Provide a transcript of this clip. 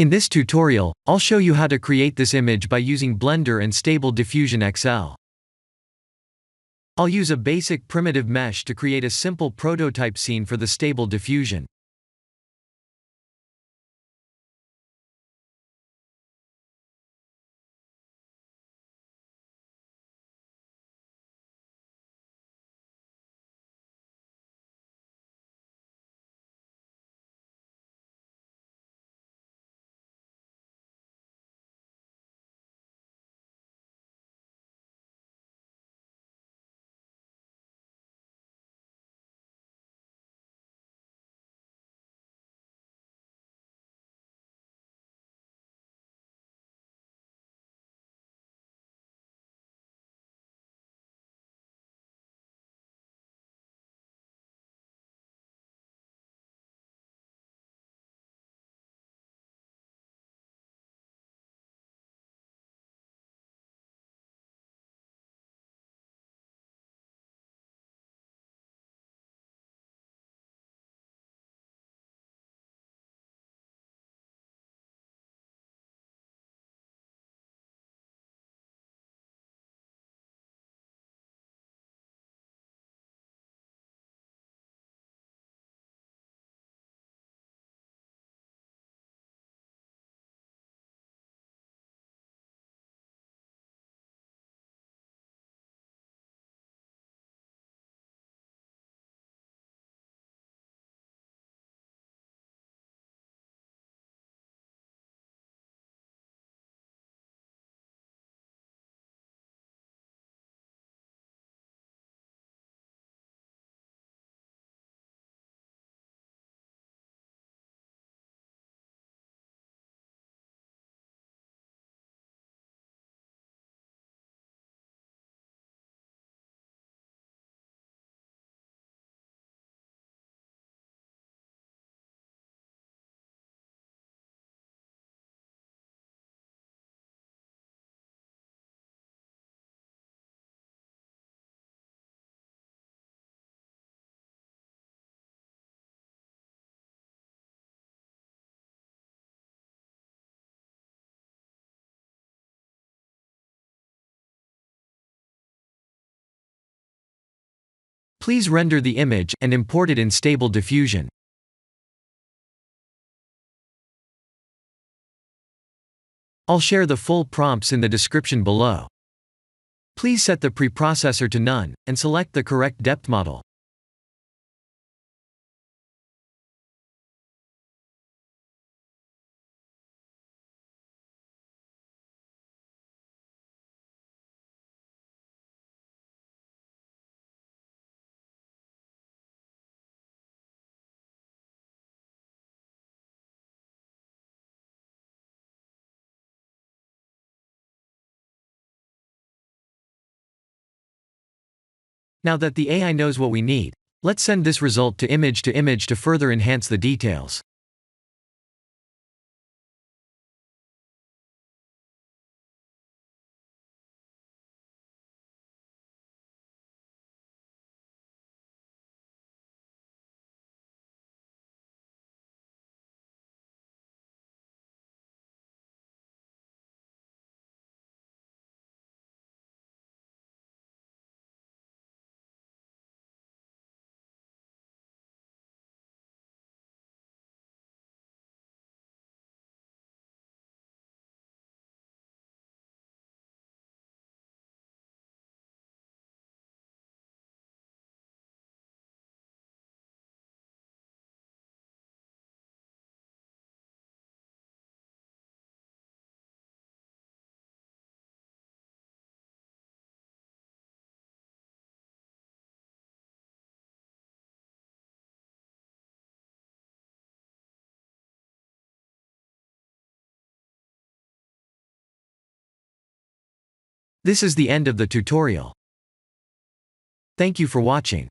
In this tutorial, I'll show you how to create this image by using Blender and Stable Diffusion XL. I'll use a basic primitive mesh to create a simple prototype scene for the Stable Diffusion. Please render the image and import it in Stable Diffusion. I'll share the full prompts in the description below. Please set the preprocessor to none, and select the correct depth model. Now that the AI knows what we need, let's send this result to image to further enhance the details. This is the end of the tutorial. Thank you for watching.